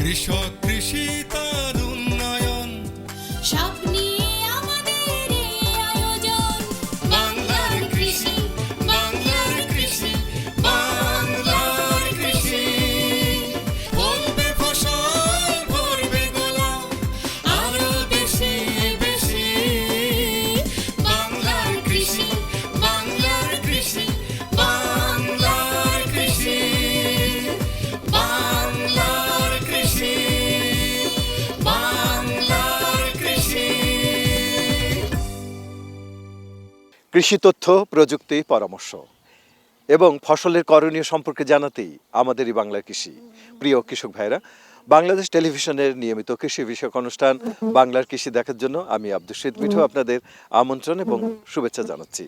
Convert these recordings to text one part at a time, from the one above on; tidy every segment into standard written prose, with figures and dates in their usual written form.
কৃষক কৃষি তার উন্নয়ন সব নিয়ে আমাদের এই আয়োজন। বাংলার কৃষি বাংলার কৃষি বাংলার কৃষি ফলবে ফসল ভরবে গোলা আরো বেশি বেশি বাংলার কৃষি বাংলার কৃষি বাংলার কৃষি বাংলার কৃষি বাংলার কৃষি। কৃষি তথ্য, প্রযুক্তি, পরামর্শ এবং ফসলের করণীয় সম্পর্কে জানাতেই আমাদের এই বাংলার কৃষি। প্রিয় কৃষক ভাইরা, বাংলাদেশ টেলিভিশনের নিয়মিত কৃষি বিষয়ক অনুষ্ঠান বাংলার কৃষি দেখার জন্য আমি আব্দুল শহীদ মিঠু আপনাদের আমন্ত্রণ এবং শুভেচ্ছা জানাচ্ছি।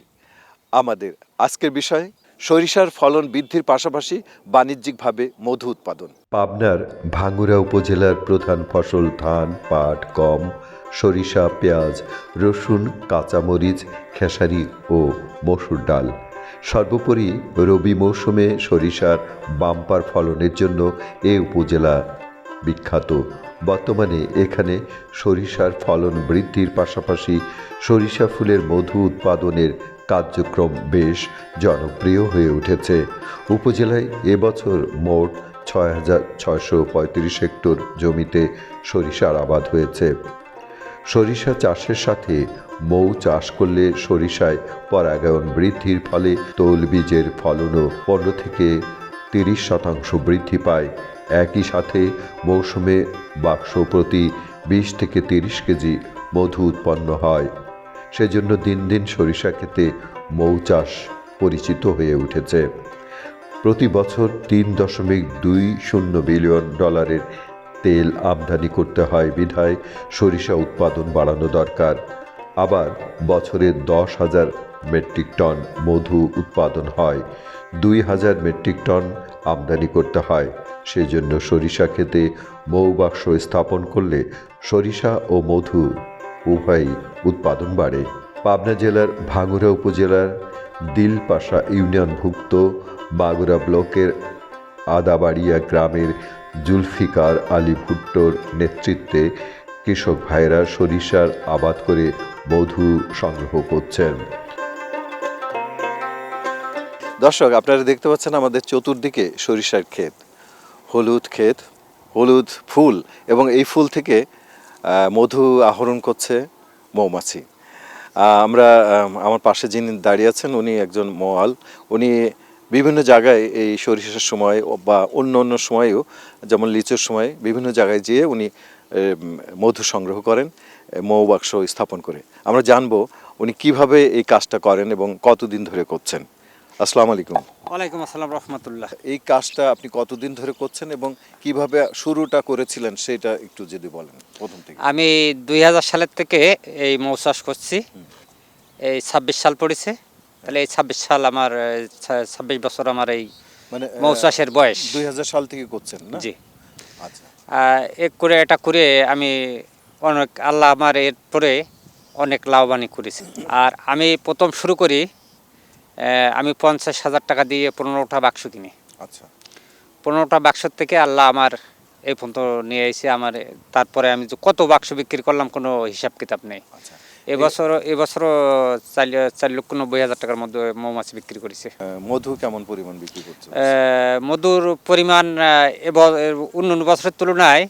আমাদের আজকের বিষয় সরিষার ফলন বৃদ্ধির পাশাপাশি বাণিজ্যিকভাবে মধু উৎপাদন। পাবনার ভাঙ্গুড়া উপজেলার প্রধান ফসল ধান, পাট, গম, সরিষা, পেঁয়াজ, রসুন, কাঁচামরিচ, খেসারি ও মসুর ডাল। সর্বোপরি রবি মৌসুমে সরিষার বাম্পার ফলনের জন্য এ উপজেলা বিখ্যাত। বর্তমানে এখানে সরিষার ফলন বৃদ্ধির পাশাপাশি সরিষা ফুলের মধু উৎপাদনের কার্যক্রম বেশ জনপ্রিয় হয়ে উঠেছে। উপজেলায় এবছর মোট ৬,৬৩৫ হেক্টর জমিতে সরিষার আবাদ হয়েছে। সরিষা চাষের সাথে মৌ চাষ করলে সরিষায় পরাগায়ন বৃদ্ধির ফলে তৈলবীজের ফলনও ১৫ থেকে ৩০% বৃদ্ধি পায়। একই সাথে মৌসুমে বাক্স প্রতি ২০ থেকে ৩০ কেজি মধু উৎপন্ন হয়। সেজন্য দিন দিন সরিষা ক্ষেতে মৌ চাষ পরিচিত হয়ে উঠেছে। প্রতি বছর $৩.২০ বিলিয়ন তেল আমদানি করতে হয় বিধায় সরিষা উৎপাদন বাড়ানো দরকার। আবার বছরে ১০,০০০ মেট্রিক টন মধু উৎপাদন হয়, ২,০০০ মেট্রিক টন আমদানি করতে হয়। সেজন্য সরিষা ক্ষেতে মৌ বাক্স স্থাপন করলে সরিষা ও মধু উভয়ই উৎপাদন বাড়ে। পাবনা জেলার ভাঙ্গুড়া উপজেলার দিলপাশা ইউনিয়নভুক্ত মাগুরা ব্লকের আদাবাড়িয়া গ্রামের জুলফিকার আলী ভুট্টোর নেতৃত্বে কৃষক ভাইরা সরিষার আবাদ করে মধু সংগ্রহ করছেন। দর্শক, আপনারা দেখতে পাচ্ছেন আমাদের চতুর্দিকে সরিষার ক্ষেত, ক্ষেত, হলুদ ফুল, এবং এই ফুল থেকে মধু আহরণ করছে মৌমাছি। আমার পাশে যিনি দাঁড়িয়ে আছেন উনি একজন মওয়াল। উনি বিভিন্ন জায়গায় এই সরিষার সময় বা অন্য অন্য সময়েও, যেমন লিচুর সময়, বিভিন্ন জায়গায় যেয়ে উনি মধু সংগ্রহ করেন মৌ বাক্স স্থাপন করে। আমরা জানবো উনি কিভাবে এই কাজটা করেন এবং কতদিন ধরে করছেন। আসসালামু আলাইকুম। ওয়ালাইকুম আসসালাম রহমতুল্লাহ। এই কাজটা আপনি কতদিন ধরে করছেন এবং কিভাবে শুরুটা করেছিলেন সেটা একটু যদি বলেন প্রথম থেকে। আমি ২০০০ সালের থেকে এই মৌ চাষ করছি। এই ২৬ সাল পড়েছে, তাহলে এই ২৬ সাল আমার ২৬ বছর আমার এই মানে মৌ চাষের বয়স। ২০০০ সাল থেকে করছেন না? জি। আচ্ছা। এটা করে আমি অনেক, আল্লাহ আমার এরপরে অনেক লাভবানই করেছি। আর আমি প্রথম শুরু করি, আমি ৫০,০০০ টাকা দিয়ে ১৫টা বাক্স কিনি। আচ্ছা। ১৫টা বাক্সর থেকে আল্লাহ আমার এই পর্যন্ত নিয়ে এসে আমার, তারপরে আমি কত বাক্স বিক্রি করলাম কোনো হিসাব কিতাব নেই। আচ্ছা। এবছরও ৪,৯০,০০০ টাকার মধ্যে মৌমাছি বিক্রি করেছে। মধু কেমন পরিমাণ বিক্রি করছে? মধুর পরিমাণ অন্য বছরের তুলনায়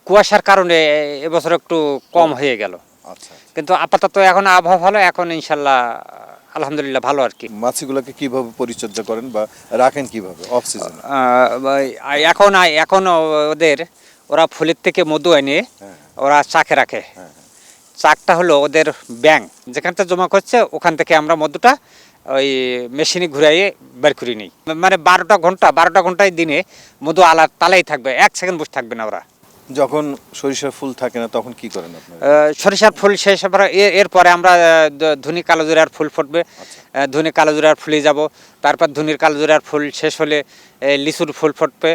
কুয়াশার কারণে এবছর একটু কম হয়ে গেল। আচ্ছা। কিন্তু আপাতত এখন আবহাওয়া ভালো, এখন ইনশাল্লাহ আলহামদুলিল্লাহ ভালো আর কি। মাছগুলোকে কিভাবে পরিচর্যা করেন বা রাখেন কিভাবে অফ সিজনে? এখন ওরা ফুলের থেকে মধু এনে ওরা চাকে রাখে। চাকটা হলো ওদের ব্যাংক, যেখানটা জমা করছে ওখান থেকে আমরা মধুটা ওই মেশিনে ঘুরাইয়ে বের করে নিই। মানে ১২টা ঘন্টায় দিনে মধু তালাই থাকবে, ১ সেকেন্ড বসে থাকবে না ওরা। যখন সরিষার ফুল থাকে না তখন কি করেন আপনারা? সরিষার ফুল শেষ হবার এরপরে আমরা ধুনি কালোজিরার ফুল ফুটবে, ধুনি কালোজিরার ফুলে যাব। তারপর ধুনির কালোজিরার ফুল শেষ হলে লিচুর ফুল ফুটবে,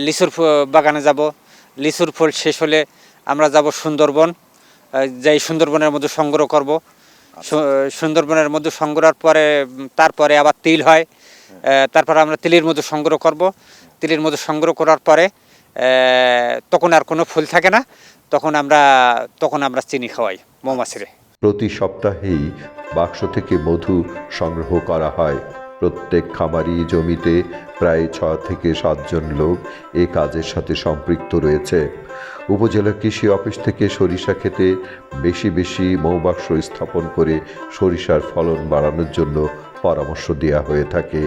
লিচুর বাগানে যাব। লিচুর ফুল শেষ হলে আমরা যাব সুন্দরবন, যাই সুন্দরবনের মধ্যে সংগ্রহ করব। সুন্দরবনের মধ্যে সংগ্রহের পরে তারপরে আবার তিল হয়, তারপর আমরা তিলের মধ্যে সংগ্রহ করব। তিলের মধ্যে সংগ্রহ করার পরে তখন আর কোনো ফুল থাকে না, তখন আমরা চিনি খাওয়াই মৌমাছিরে। প্রতি সপ্তাহেই বাক্স থেকে মধু সংগ্রহ করা হয়। প্রত্যেক খামারি জমিতে প্রায় 6 থেকে 7 জন লোক এই কাজের সাথে সম্পৃক্ত রয়েছে। উপজেলা কৃষি অফিস থেকে সরিষা ক্ষেতে বেশি বেশি মৌবাক্স স্থাপন করে সরিষার ফলন বাড়ানোর জন্য পরামর্শ দেওয়া হয়ে থাকে।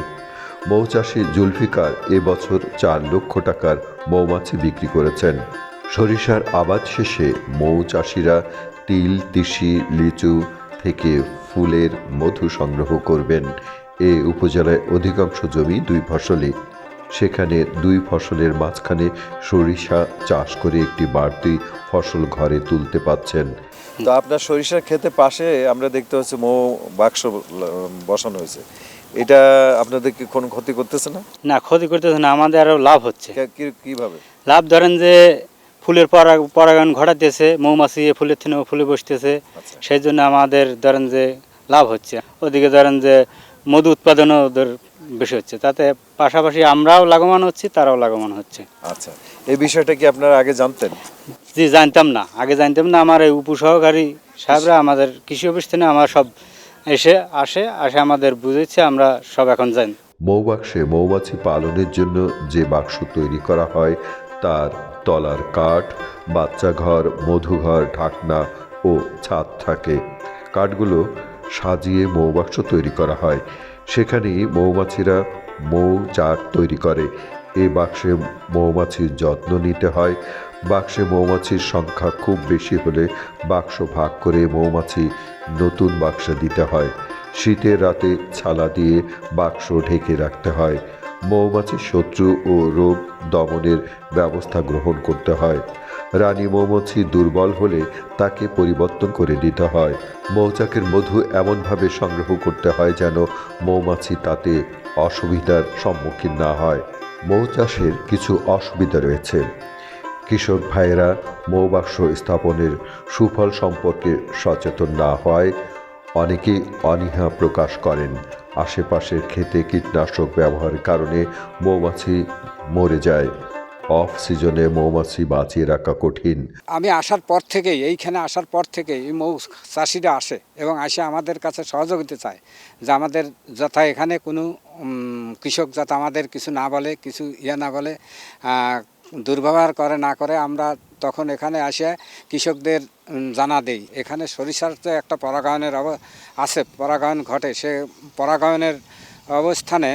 মৌচাষী জুলফিকার এবছর 4 লক্ষ টাকার মৌমাছি বিক্রি করেছেন। সরিষার আবাদ শেষে মৌচাষিরা তিল, তিসি, লিচু থেকে ফুলের মধু সংগ্রহ করবেন। এ উপজেলায় অধিকাংশ জমি 2 ফসলি, সেখানে 2 ফসলের মাঝখানে সরিষা চাষ করে একটি বাড়তি ফসল ঘরে তুলতে পাচ্ছেন। তো আপনার সরিষার ক্ষেতে পাশে আমরা দেখতে পাচ্ছি মৌ বাক্স বসানো হয়েছে, এটা আপনাদেরকে কোনো ক্ষতি করতেছে না? না, ক্ষতি করতেছে না, আমাদের আরো লাভ হচ্ছে। কিভাবে লাভ ধরেন যে ফুলের পরাগায়ন ঘটাতেছে, মৌমাছি ফুলের থেকে ফুলে বসতেছে, সেই জন্য আমাদের ধরেন যে লাভ হচ্ছে। ওদিকে ধরেন যে মধু উৎপাদনও ওদের বেশি হচ্ছে, তাতে পাশাপাশি আমরাও লাভবান হচ্ছি, তারাও লাভবান হচ্ছে। আচ্ছা, এই বিষয়টা কি আপনারা আগে জানতেন? জি, জানতাম না, আগে জানতাম না। আমার এই উপসহকারী সাহেবরা আমাদের কৃষি অফিস থেকে আমার সব আসে আমাদের বুঝেছে, আমরা সব এখন জানি। মৌবাক্সে মৌমাছি পালনের জন্য যে বাক্স তৈরি করা হয় তার তলার কাঠ, বাচ্চা ঘর, মধুঘর, ঢাকনা ও ছাদ থাকে। কাঠগুলো সাজিয়ে মৌবাক্স তৈরি করা হয়, সেখানেই মৌমাছিরা মৌচাক তৈরি করে। এই বাক্সে মৌমাছির যত্ন নিতে হয়। বাক্সে মৌমাছির সংখ্যা খুব বেশি হলে বাক্স ভাগ করে মৌমাছি নতুন বাক্সে দিতে হয়। শীতের রাতে ছালা দিয়ে বাক্স ঢেকে রাখতে হয়। মৌমাছির শত্রু ও রোগ দমনের ব্যবস্থা গ্রহণ করতে হয়। রানী মৌমাছি দুর্বল হলে তাকে পরিবর্তন করে দিতে হয়। মৌচাকের মধু এমনভাবে সংগ্রহ করতে হয় যেন মৌমাছি তাতে অসুবিধার সম্মুখীন না হয়। মৌ চাষের কিছু অসুবিধা রয়েছে। কৃষক ভাইয়েরা মৌবাক্স স্থাপনের সুফল সম্পর্কে সচেতন না হয় অনেকেই অনীহা প্রকাশ করেন। আশেপাশের ক্ষেতে কীটনাশক ব্যবহারের কারণে মৌমাছি মরে যায়। অফ সিজনে মৌমাছি বাঁচিয়ে রাখা কঠিন। আমি এইখানে আসার পর থেকেই এই মৌ চাষিরা আসে এবং আসে আমাদের কাছে সহযোগিতা চায় যে আমাদের যথা এখানে কোনো কৃষক যাতে আমাদের কিছু না বলে, কিছু না বলে, দুর্ব্যবহার না করে, আমরা তখন এখানে আসে কৃষকদের জানা দেই। এখানে সরিষার তো একটা পরাগায়নের পরাগায়ন ঘটে, সে পরাগায়নের অবস্থানে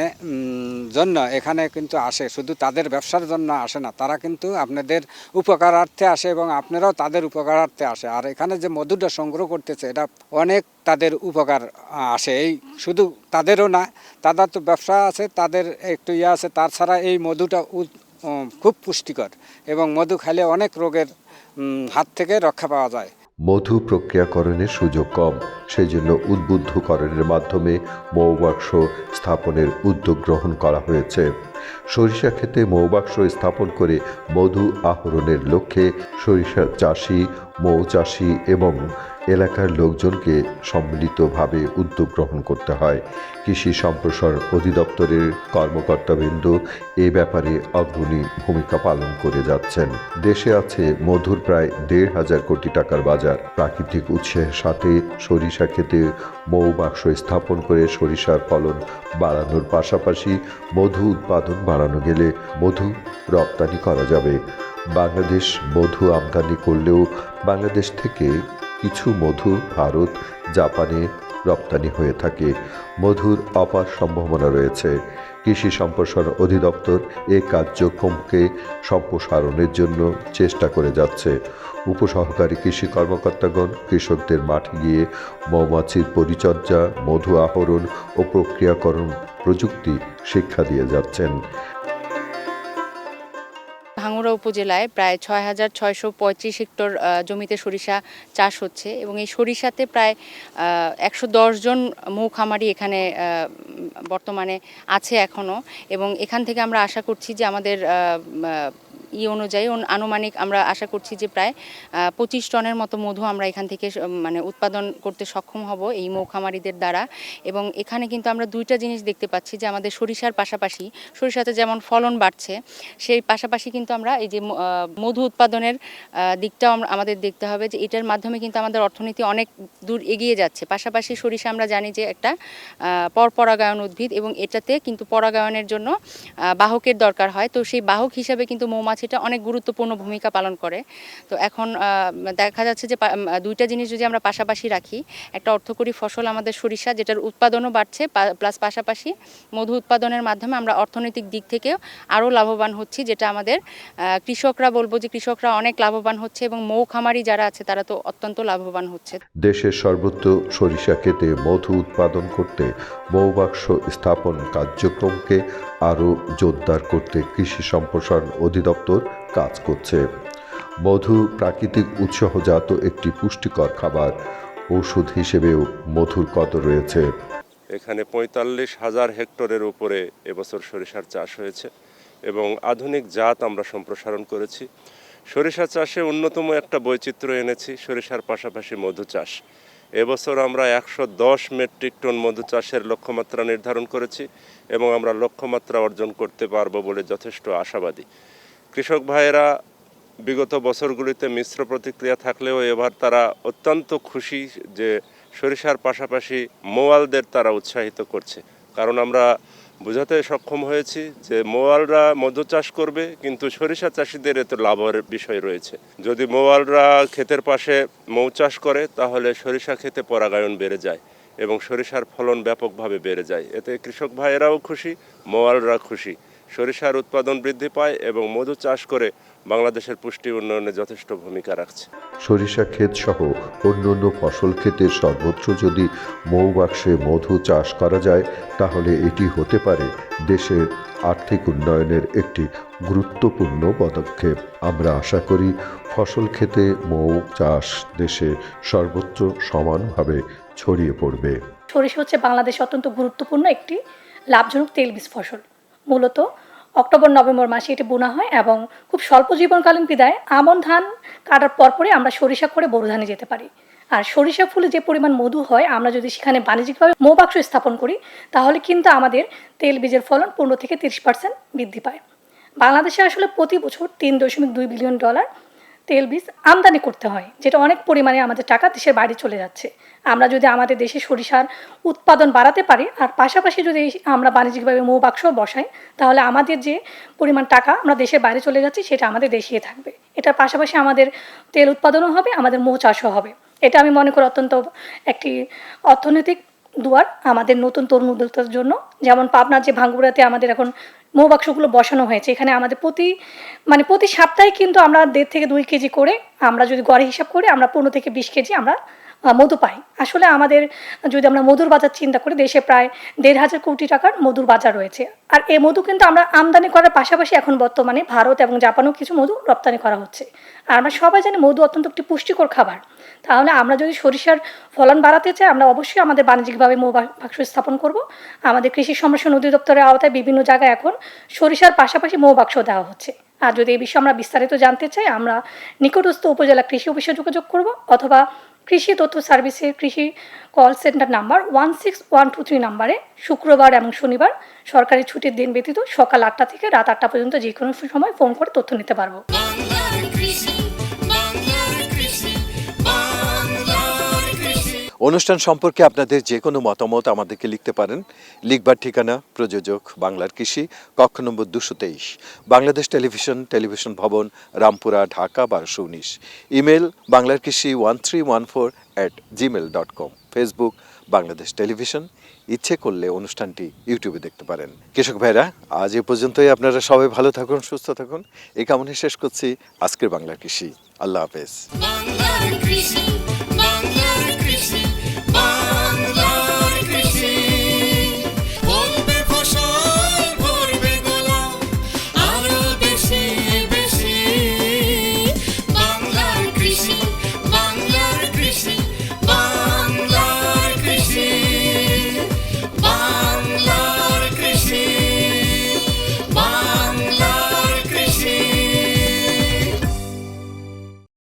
জন্য এখানে কিন্তু আসে, শুধু তাদের ব্যবসার জন্য আসে না, তারা কিন্তু আপনাদের উপকারার্থে আসে এবং আপনারাও তাদের উপকারার্থে আসে। আর এখানে যে মধুটা সংগ্রহ করতেছে এটা অনেক তাদের উপকার আসে। এই শুধু তাদেরও না, তাদের তো ব্যবসা আছে, তাদের একটু আছে, তাছাড়া এই মধুটা খুব পুষ্টিকর এবং মধু খাইলে অনেক রোগের হাত থেকে রক্ষা পাওয়া যায়। মধু প্রক্রিয়াকরণের সুযোগ কম, সেই জন্য উদ্বুদ্ধকরণের মাধ্যমে মৌবাক্স স্থাপনের উদ্যোগ গ্রহণ করা হয়েছে। সরিষা ক্ষেতে মৌবাক্স স্থাপন করে মধু আহরণের লক্ষ্যে সরিষা চাষি, মৌচাষি এবং এলাকার লোকজনকে সম্মিলিতভাবে উদ্যোগ গ্রহণ করতে হয়। কৃষি সম্প্রসারণ অধিদপ্তরের কর্মকর্তাবৃন্দ এ ব্যাপারে অগ্রণী ভূমিকা পালন করে যাচ্ছেন। দেশে আছে মধুর প্রায় 1,500 কোটি টাকার বাজার। প্রাকৃতিক উৎসের সাথে সরিষা ক্ষেতে মৌবাক্স স্থাপন করে সরিষার ফলন বাড়ানোর পাশাপাশি মধু উৎপাদন বাড়ানো গেলে মধু রপ্তানি করা যাবে। বাংলাদেশ মধু আমদানি করলেও বাংলাদেশ থেকে কিছু মধু ভারত, জাপানে রপ্তানি হয়ে থাকে। মধুর অপার সম্ভাবনা রয়েছে। কৃষি সম্প্রসারণ অধিদপ্তর এই কার্যক্রমকে সম্প্রসারণের জন্য চেষ্টা করে যাচ্ছে। উপসহকারী কৃষি কর্মকর্তাগণ কৃষকদের মাঠে গিয়ে মৌমাছির পরিচর্যা, মধু আহরণ ও প্রক্রিয়াকরণ প্রযুক্তি শিক্ষা দিয়ে যাচ্ছেন। ভাঙ্গুড়া উপজেলায় প্রায় 6,635 হেক্টর জমিতে সরিষা চাষ হচ্ছে এবং এই সরিষাতে প্রায় 110 জন মৌ খামারি এখানে বর্তমানে আছে এখনও, এবং এখান থেকে আমরা আশা করছি যে আমাদের অনুযায়ী আনুমানিক আমরা আশা করছি যে প্রায় 25 টনের মতো মধু আমরা এখান থেকে মানে উৎপাদন করতে সক্ষম হব এই মৌখামারিদের দ্বারা। এবং এখানে কিন্তু আমরা দুইটা জিনিস দেখতে পাচ্ছি যে আমাদের সরিষার পাশাপাশি সরিষাতে যেমন ফলন বাড়ছে, সেই পাশাপাশি কিন্তু আমরা এই যে মধু উৎপাদনের দিকটাও আমাদের দেখতে হবে যে এটার মাধ্যমে কিন্তু আমাদের অর্থনীতি অনেক দূর এগিয়ে যাচ্ছে। পাশাপাশি সরিষা আমরা জানি যে একটা পরপরাগায়ন উদ্ভিদ এবং এটাতে কিন্তু পরাগায়নের জন্য বাহকের দরকার হয়। তো সেই বাহক হিসাবে কিন্তু মৌমাছিটা অনেক গুরুত্বপূর্ণ ভূমিকা পালন করে। তো এখন দেখা যাচ্ছে যে দুইটা জিনিস যদি আমরা পাশাপাশি রাখি, একটা অর্থকরী ফসল আমাদের সরিষা যেটার উৎপাদনও বাড়ছে, প্লাস পাশাপাশি মধু উৎপাদনের মাধ্যমে আমরা অর্থনৈতিক দিক থেকেও আরও লাভবান হচ্ছি, যেটা আমাদের কৃষকরা বলবো যে কৃষকরা অনেক লাভবান হচ্ছে এবং মৌখামারি যারা আছে তারা তো অত্যন্ত লাভবান হচ্ছে। দেশের সর্বত্র সরিষা ক্ষেতে মধু উৎপাদন করতে মৌবাক্স স্থাপন কার্যক্রমকে আরও জোরদার করতে কৃষি সম্প্রসারণ অধিদপ্তর কাজ করছে। মধু প্রাকৃতিক উৎসজাত একটি পুষ্টিকর খাবার। ঔষধ হিসেবেও মধুর কদর রয়েছে। এখানে 45,000 হেক্টরের উপরে এবছর সরিষার চাষ হয়েছে এবং আধুনিক জাত আমরা সম্প্রসারণ করেছি। সরিষা চাষে অন্যতম একটা বৈচিত্র্য এনেছি, সরিষার পাশাপাশি মধু চাষ। এবছর আমরা 110 মেট্রিক টন মধু চাষের লক্ষ্যমাত্রা নির্ধারণ করেছি এবং আমরা লক্ষ্যমাত্রা অর্জন করতে পারবো বলে যথেষ্ট আশাবাদী। কৃষক ভাইয়েরা বিগত বছরগুলিতে মিশ্র প্রতিক্রিয়া থাকলেও এবার তারা অত্যন্ত খুশি যে সরিষার পাশাপাশি মোয়ালদের তারা উৎসাহিত করছে, কারণ আমরা বোঝাতে সক্ষম হয়েছি যে মোয়ালরা মধু চাষ করবে কিন্তু সরিষা চাষিদের এতে লাভের বিষয় রয়েছে। যদি মোয়ালরা ক্ষেতের পাশে মৌ চাষ করে তাহলে সরিষা ক্ষেতে পরাগায়ন বেড়ে যায় এবং সরিষার ফলন ব্যাপকভাবে বেড়ে যায়। এতে কৃষক ভাইয়েরাও খুশি, মোয়ালরা খুশি। সরিষার উৎপাদন বৃদ্ধি পায় এবং মধু চাষ করে বাংলাদেশের পুষ্টি উন্নয়নে যথেষ্ট ভূমিকা রাখছে। সরিষা ক্ষেত সহ অন্যান্য ফসল ক্ষেতের সর্বত্র যদি মৌবাক্সে মধু চাষ করা যায় তাহলে এটি হতে পারে দেশের আর্থিক উন্নয়নের একটি গুরুত্বপূর্ণ পদক্ষেপ। আমরা আশা করি ফসল ক্ষেতে মৌ চাষ দেশে সর্বত্র সমানভাবে ছড়িয়ে পড়বে। সরিষা হচ্ছে বাংলাদেশে অত্যন্ত গুরুত্বপূর্ণ একটি লাভজনক তেলবীজ ফসল। মূলত অক্টোবর নভেম্বর মাসে এটি বোনা হয় এবং খুব স্বল্প জীবনকালীন বিদায় আমন ধান কাটার পরপরই আমরা সরিষা করে বোরো ধানে যেতে পারি। আর সরিষা ফুলে যে পরিমাণ মধু হয়, আমরা যদি সেখানে বাণিজ্যিকভাবে মৌবাক্স স্থাপন করি তাহলে কিন্তু আমাদের তেল বীজের ফলন 15 থেকে 30% বৃদ্ধি পায়। বাংলাদেশে আসলে প্রতি বছর $3.2 বিলিয়ন তেল বীজ আমদানি করতে হয়, যেটা অনেক পরিমাণে আমাদের টাকা দেশের বাইরে চলে যাচ্ছে। আমরা যদি আমাদের দেশে সরিষার উৎপাদন বাড়াতে পারি আর পাশাপাশি যদি আমরা বাণিজ্যিকভাবে মৌবাক্স বসাই তাহলে আমাদের যে পরিমাণ টাকা আমরা দেশের বাইরে চলে যাচ্ছি সেটা আমাদের দেশেই থাকবে। এটার পাশাপাশি আমাদের তেল উৎপাদনও হবে, আমাদের মৌ চাষও হবে। এটা আমি মনে করি অত্যন্ত একটি অর্থনৈতিক দুয়ার আমাদের নতুন তরুণ উদ্যোক্তার জন্য। যেমন পাবনার যে ভাঙ্গুড়াতে আমাদের এখন মৌবাক্সগুলো বসানো হয়েছে, এখানে আমাদের প্রতি সপ্তাহে কিন্তু আমরা 1.5 থেকে 2 কেজি করে, আমরা যদি গড়ে হিসাব করি আমরা 15 থেকে 20 কেজি আমরা মধু পাই। আসলে আমাদের যদি আমরা মধুর বাজার চিন্তা করি, দেশে প্রায় 1,500 কোটি টাকার মধুর বাজার রয়েছে। আর এই মধু কিন্তু আমরা আমদানি করার পাশাপাশি এখন বর্তমানে ভারত এবং জাপানেও কিছু মধু রপ্তানি করা হচ্ছে। আর আমরা সবাই জানি মধু অত্যন্ত একটি পুষ্টিকর খাবার। তাহলে আমরা যদি সরিষার ফলন বাড়াতে চাই আমরা অবশ্যই আমাদের বাণিজ্যিকভাবে মৌবাক্স স্থাপন করব। আমাদের কৃষি সম্প্রসারণ অধিদপ্তরের আওতায় বিভিন্ন জায়গায় এখন সরিষার পাশাপাশি মৌবাক্স দেওয়া হচ্ছে। আর যদি এই বিষয়ে আমরা বিস্তারিত জানতে চাই আমরা নিকটস্থ উপজেলা কৃষি অফিসে যোগাযোগ করব অথবা কৃষি তথ্য সার্ভিসের কৃষি কল সেন্টার নাম্বার 16123 নাম্বারে শুক্রবার এবং শনিবার সরকারি ছুটির দিন ব্যতীত সকাল 8টা থেকে রাত 8টা পর্যন্ত যে কোনো সময় ফোন করে তথ্য নিতে পারবো। বাংলার কৃষি, বাংলার কৃষি, বাংলার কৃষি। অনুষ্ঠান সম্পর্কে আপনাদের যে কোনো মতামত আমাদেরকে লিখতে পারেন। লিখবার ঠিকানা প্রযোজক বাংলার কৃষি, কক্ষ নম্বর 223, বাংলাদেশ টেলিভিশন ভবন, রামপুরা, ঢাকা 1219। ইমেল বাংলার কৃষি 1314@gmail.com। Facebook Bangladesh television. ইচ্ছে করলে অনুষ্ঠানটি ইউটিউবে দেখতে পারেন। কৃষক ভাইরা, আজ এ পর্যন্তই। আপনারা সবাই ভালো থাকুন, সুস্থ থাকুন, এই কামনা শেষ করছি আজকের বাংলার কৃষি। আল্লাহ হাফেজ। বাংলার কৃষি।